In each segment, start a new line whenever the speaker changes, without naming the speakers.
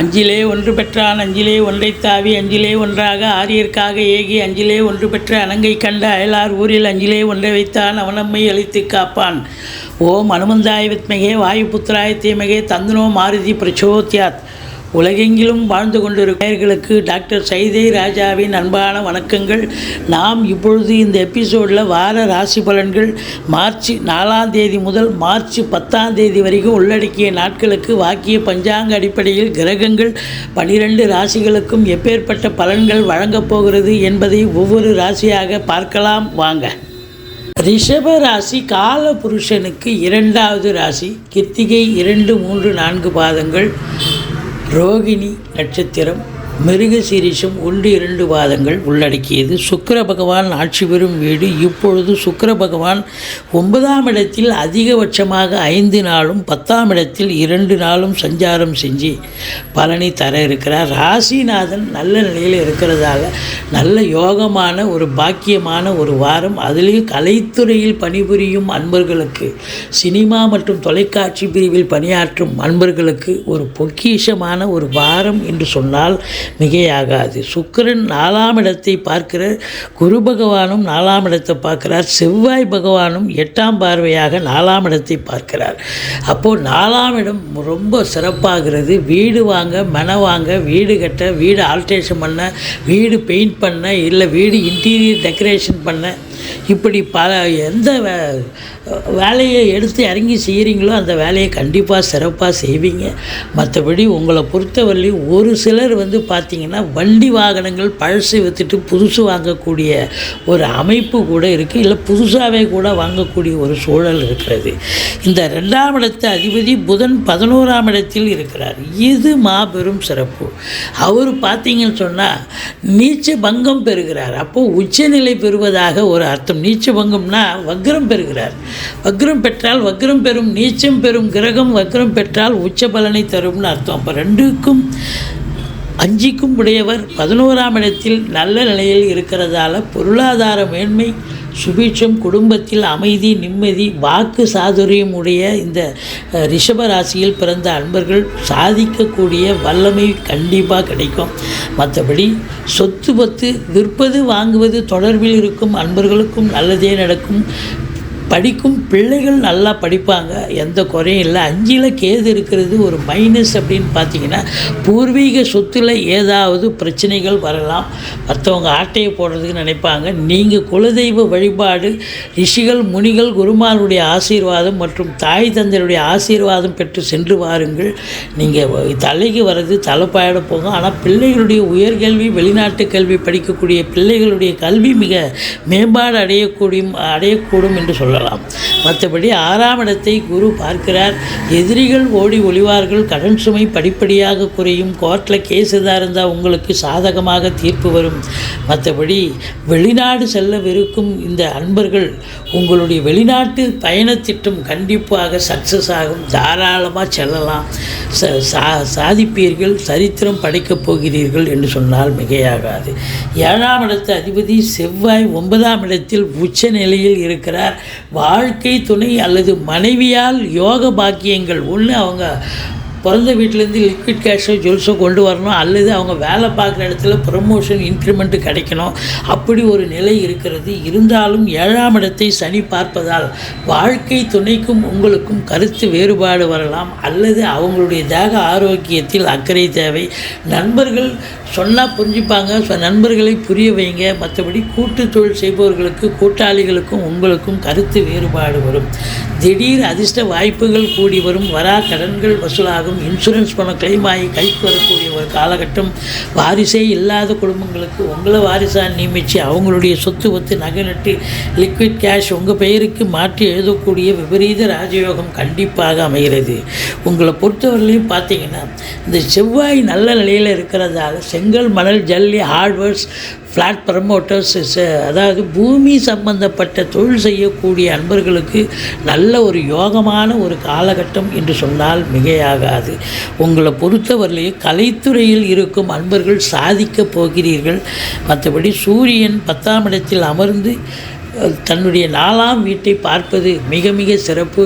அஞ்சிலே ஒன்று பெற்றான் அஞ்சிலே ஒன்றைத் தாவி அஞ்சிலே ஒன்றாக ஆரியர்க்காக ஏகி அஞ்சிலே ஒன்று பெற்ற அனங்கை கண்ட அயலார் ஊரில் அஞ்சிலே ஒன்றை வைத்தான் அவனம்மை அழித்து காப்பான். ஓம் அனுமந்தாய வித்மகே வாயுபுத்திராய தீமகே தந்தனோ மாருதி பிரச்சோத்யாத். உலகெங்கிலும் வாழ்ந்து கொண்டிருக்கிறவர்களுக்கு டாக்டர் சைதை ராஜாவின் அன்பான வணக்கங்கள். நாம் இப்பொழுது இந்த எபிசோடில் வார ராசி பலன்கள் மார்ச் 4ஆம் தேதி முதல் மார்ச் 10ஆம் தேதி வரைக்கும் உள்ளடக்கிய நாட்களுக்கு வாக்கிய பஞ்சாங்க அடிப்படையில் கிரகங்கள் 12 ராசிகளுக்கும் எப்பேற்பட்ட பலன்கள் வழங்கப் போகிறது என்பதை ஒவ்வொரு ராசியாக பார்க்கலாம் வாங்க. ரிஷப ராசி கால புருஷனுக்கு 2வது ராசி. கிருத்திகை 2, 3, 4 பாதங்கள், ரோகிணி நட்சத்திரம், மிருகசீரிஷம் 1, 2 பாதங்கள் உள்ளடக்கியது. சுக்கிர பகவான் ஆட்சி பெறும் வீடு. இப்பொழுது சுக்கிர பகவான் 9ஆம் இடத்தில் அதிகபட்சமாக 5 நாளும் 10ஆம் இடத்தில் 2 நாளும் சஞ்சாரம் செஞ்சு பலனை தர இருக்கிறார். ராசிநாதன் நல்ல நிலையில் இருக்கிறதால நல்ல யோகமான ஒரு பாக்கியமான ஒரு வாரம். அதிலேயும் கலைத்துறையில் பணிபுரியும் அன்பர்களுக்கு, சினிமா மற்றும் தொலைக்காட்சி பிரிவில் பணியாற்றும் அன்பர்களுக்கு ஒரு பொக்கிஷமான ஒரு வாரம் என்று சொன்னால் மிகையாகாது. சுக்கிரன் 4ஆம் இடத்தை பார்க்கிறார். குரு பகவானும் 4ஆம் இடத்தை பார்க்கிறார். செவ்வாய் பகவானும் 8ஆம் பார்வையாக 4ஆம் இடத்தை பார்க்கிறார். அப்போது 4ஆம் இடம் ரொம்ப சிறப்பாகிறது. வீடு வாங்க, மனை வாங்க, வீடு கட்ட, வீடு ஆல்ட்ரேஷன் பண்ண, வீடு பெயிண்ட் பண்ண, இல்லை வீடு இன்டீரியர் டெக்கரேஷன் பண்ண, இப்படி எந்த வேலையை எடுத்து இறங்கி செய்கிறீங்களோ அந்த வேலையை கண்டிப்பாக சிறப்பாக செய்வீங்க. மற்றபடி உங்களை பொறுத்தவரையிலும் ஒரு சிலர் பார்த்திங்கன்னா வண்டி வாகனங்கள் பழசு விற்றுட்டு புதுசு வாங்கக்கூடிய ஒரு அமைப்பு கூட இருக்குது. இல்லை புதுசாகவே கூட வாங்கக்கூடிய ஒரு சூழல் இருக்கிறது. இந்த 2ஆம் இடத்து அதிபதி புதன் 11ஆம் இடத்தில் இருக்கிறார். இது மாபெரும் சிறப்பு. அவர் பார்த்திங்கன்னு சொன்னால் நீச்ச பங்கம் பெறுகிறார். அப்போது உச்சநிலை பெறுவதாக ஒரு அர்த்தம். நீச்ச பங்கம்னா வக்ரம் பெறுகிறார். வக்ரம் பெற்றால் வக்ரம் பெறும், நீச்சம் பெறும் கிரகம் வக்ரம் பெற்றால் உச்ச பலனை தரும்னு அர்த்தம். அப்போ 2க்கும் 5க்கும் உடையவர் 11ஆம் இடத்தில் நல்ல நிலையில் இருக்கிறதால பொருளாதார மேன்மை, சுபீட்சம், குடும்பத்தில் அமைதி, நிம்மதி, வாக்கு சாதுரியம் உடைய இந்த ரிஷப ராசியில் பிறந்த அன்பர்கள் சாதிக்கக்கூடிய வல்லமை கண்டிப்பாக கிடைக்கும். மற்றபடி சொத்து பத்து விற்பது வாங்குவது தொடர்பில் இருக்கும் அன்பர்களுக்கும் நல்லதே நடக்கும். படிக்கும் பிள்ளைகள் நல்லா படிப்பாங்க, எந்த குறையும் இல்லை. 5ல் கேது இருக்கிறது ஒரு மைனஸ் அப்படின்னு பார்த்தீங்கன்னா பூர்வீக சொத்தில் ஏதாவது பிரச்சனைகள் வரலாம். மற்றவங்க ஆட்டையை போடுறதுக்கு நினைப்பாங்க. நீங்கள் குலதெய்வ வழிபாடு, ரிஷிகள் முனிகள் குருமாருடைய ஆசீர்வாதம் மற்றும் தாய் தந்தையுடைய ஆசீர்வாதம் பெற்று சென்று வாருங்கள். நீங்கள் தலைக்கு வர்றது தலைப்பாயிட போகும். ஆனால் பிள்ளைகளுடைய உயர்கல்வி, வெளிநாட்டு கல்வி படிக்கக்கூடிய பிள்ளைகளுடைய கல்வி மிக மேம்பாடு அடையக்கூடும் என்று சொல்லலாம். மற்றபடி 6ஆம் இடத்தை குரு பார்க்கிறார். எதிரிகள் ஓடி ஒளிவார்கள். கடன் சுமை படிப்படியாக குறையும். கோர்ட்டில் கேஸ் எதாக இருந்தால் உங்களுக்கு சாதகமாக தீர்ப்பு வரும். மற்றபடி வெளிநாடு செல்லவிருக்கும் இந்த அன்பர்கள் உங்களுடைய வெளிநாட்டு பயணத்திட்டம் கண்டிப்பாக சக்ஸஸ் ஆகும். தாராளமாக செல்லலாம், சாதிப்பீர்கள், சரித்திரம் படைக்கப் போகிறீர்கள் என்று சொன்னால் மிகையாகாது. 7ஆம் இடத்து அதிபதி செவ்வாய் 9ஆம் இடத்தில் உச்ச நிலையில் இருக்கிறார். வாழ்க்கை துணை அல்லது மனைவியால் யோக பாக்கியங்கள். ஒன்று அவங்க பிறந்த வீட்டிலேருந்து லிக்விட் கேஷோ ஜுவல்ஸோ கொண்டு வரணும், அல்லது அவங்க வேலை பார்க்குற இடத்துல ப்ரமோஷன் இன்க்ரிமெண்ட்டு கிடைக்கணும். அப்படி ஒரு நிலை இருக்கிறது. இருந்தாலும் 7ஆம் இடத்தை சனி பார்ப்பதால் வாழ்க்கை துணைக்கும் உங்களுக்கும் கருத்து வேறுபாடு வரலாம், அல்லது அவங்களுடைய தேக ஆரோக்கியத்தில் அக்கறை தேவை. நண்பர்கள் சொன்னால் புரிஞ்சுப்பாங்க, நண்பர்களை புரிய வைங்க. மற்றபடி கூட்டு தொழில் செய்பவர்களுக்கு, கூட்டாளிகளுக்கும் உங்களுக்கும் கருத்து வேறுபாடு வரும். திடீர் அதிர்ஷ்ட வாய்ப்புகள் கூடி வரும். வரா கடன்கள் வசூலாகும். இன்சூரன்ஸ் பணம் கிளைம் ஆகி கைக்கு வரக்கூடிய ஒரு காலகட்டம். வாரிசே இல்லாத குடும்பங்களுக்கு உங்களை வாரிசாக நியமித்து அவங்களுடைய சொத்து வத்து நகை நட்டு லிக்விட் கேஷ் உங்கள் பெயருக்கு மாற்றி எழுதக்கூடிய விபரீத ராஜயோகம் கண்டிப்பாக அமைகிறது. உங்களை பொறுத்தவரையிலையும் பார்த்தீங்கன்னா இந்த செவ்வாய் நல்ல நிலையில் இருக்கிறதால செங்கல், மணல், ஜல்லி, ஹார்ட்வேர்ஸ், ஃப்ளாட் ப்ரமோட்டர்ஸ், அதாவது பூமி சம்பந்தப்பட்ட தொழில் செய்யக்கூடிய அன்பர்களுக்கு நல்ல ஒரு யோகமான ஒரு காலகட்டம் என்று சொன்னால் மிகையாகாது. உங்களை பொறுத்தவரையிலே கலைத்துறையில் இருக்கும் அன்பர்கள் சாதிக்கப் போகிறீர்கள். மற்றபடி சூரியன் 10ஆம் இடத்தில் அமர்ந்து தன்னுடைய 4ஆம் வீட்டை பார்ப்பது மிக மிக சிறப்பு.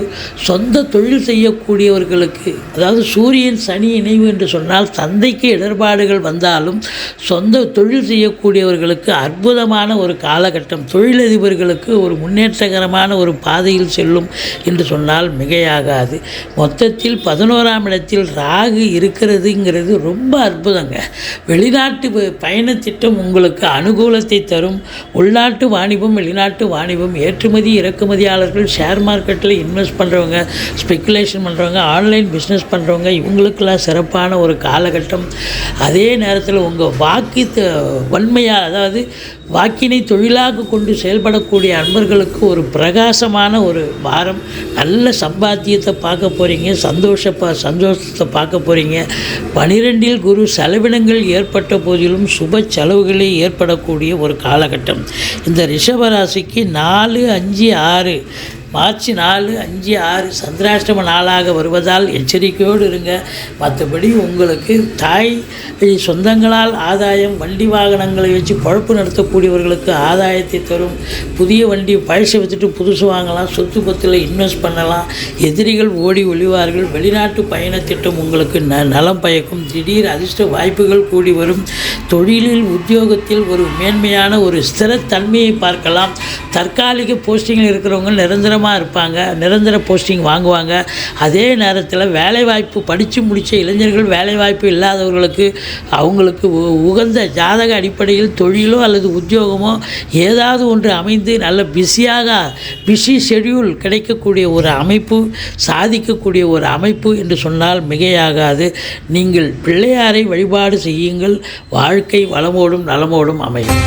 சொந்த தொழில் செய்யக்கூடியவர்களுக்கு, அதாவது சூரியன் சனி இணைவு என்று சொன்னால் தந்தைக்கு இடர்பாடுகள் வந்தாலும் சொந்த தொழில் செய்யக்கூடியவர்களுக்கு அற்புதமான ஒரு காலகட்டம். தொழிலதிபர்களுக்கு ஒரு முன்னேற்றகரமான ஒரு பாதையில் செல்லும் என்று சொன்னால் மிகையாகாது. மொத்தத்தில் 11ஆம் இடத்தில் ராகு இருக்கிறதுங்கிறது ரொம்ப அற்புதங்க. வெளிநாட்டு பயணத்திட்டம் உங்களுக்கு அனுகூலத்தை தரும். உள்நாட்டு வாணிபம், வெளிநாட்டு வாணிபம், ஏற்றுமதி இறக்குமதியாளர்கள், ஷேர் மார்க்கெட்டில் இன்வெஸ்ட் பண்ணுறவங்க, ஸ்பெக்குலேஷன் பண்ணுறவங்க, ஆன்லைன் பிஸ்னஸ் பண்ணுறவங்க, இவங்களுக்கெல்லாம் சிறப்பான ஒரு காலகட்டம். அதே நேரத்தில் உங்கள் வன்மையாக, அதாவது வாக்கினை தொழிலாக கொண்டு செயல்படக்கூடிய அன்பர்களுக்கு ஒரு பிரகாசமான ஒரு வாரம். நல்ல சம்பாத்தியத்தை பார்க்க போகிறீங்க, சந்தோஷத்தை பார்க்க போகிறீங்க. 12இல் குரு, செலவினங்கள் ஏற்பட்ட போதிலும் சுப செலவுகளே ஏற்படக்கூடிய ஒரு காலகட்டம். இந்த ரிஷபராசிக்கு 4, 5, 6 மார்ச் 4, 5, 6 சந்திராஷ்டம நாளாக வருவதால் எச்சரிக்கையோடு இருங்க. மற்றபடி உங்களுக்கு தாய் சொந்தங்களால் ஆதாயம், வண்டி வாகனங்களை வச்சு பொழப்பு நடத்தக்கூடியவர்களுக்கு ஆதாயத்தை தரும். புதிய வண்டி பழசை வச்சுட்டு புதுசு வாங்கலாம், சொத்து பத்தில் இன்வெஸ்ட் பண்ணலாம். எதிரிகள் ஓடி ஒளிவார்கள். வெளிநாட்டு பயணத்திட்டம் உங்களுக்கு நலம் பயக்கும். திடீர் அதிர்ஷ்ட வாய்ப்புகள் கூடி வரும். தொழிலில், உத்தியோகத்தில் ஒரு மேன்மையான ஒரு ஸ்திரத்தன்மையை பார்க்கலாம். தற்காலிக போஸ்டிங்கில் இருக்கிறவங்க நிரந்தரமாக இருப்பாங்க, நிரந்தர போஸ்டிங் வாங்குவாங்க. அதே நேரத்தில் வேலைவாய்ப்பு, படித்து முடித்த இளைஞர்கள், வேலைவாய்ப்பு இல்லாதவர்களுக்கு அவங்களுக்கு உகந்த ஜாதக அடிப்படையில் தொழிலோ அல்லது உத்தியோகமோ ஏதாவது ஒன்று அமைந்து நல்ல பிஸி ஷெட்யூல் கிடைக்கக்கூடிய ஒரு அமைப்பு, சாதிக்கக்கூடிய ஒரு அமைப்பு என்று சொன்னால் மிகையாகாது. நீங்கள் பிள்ளையாரை வழிபாடு செய்யுங்கள். வாழ்க்கை வளமோடும் நலமோடும் அமையும்.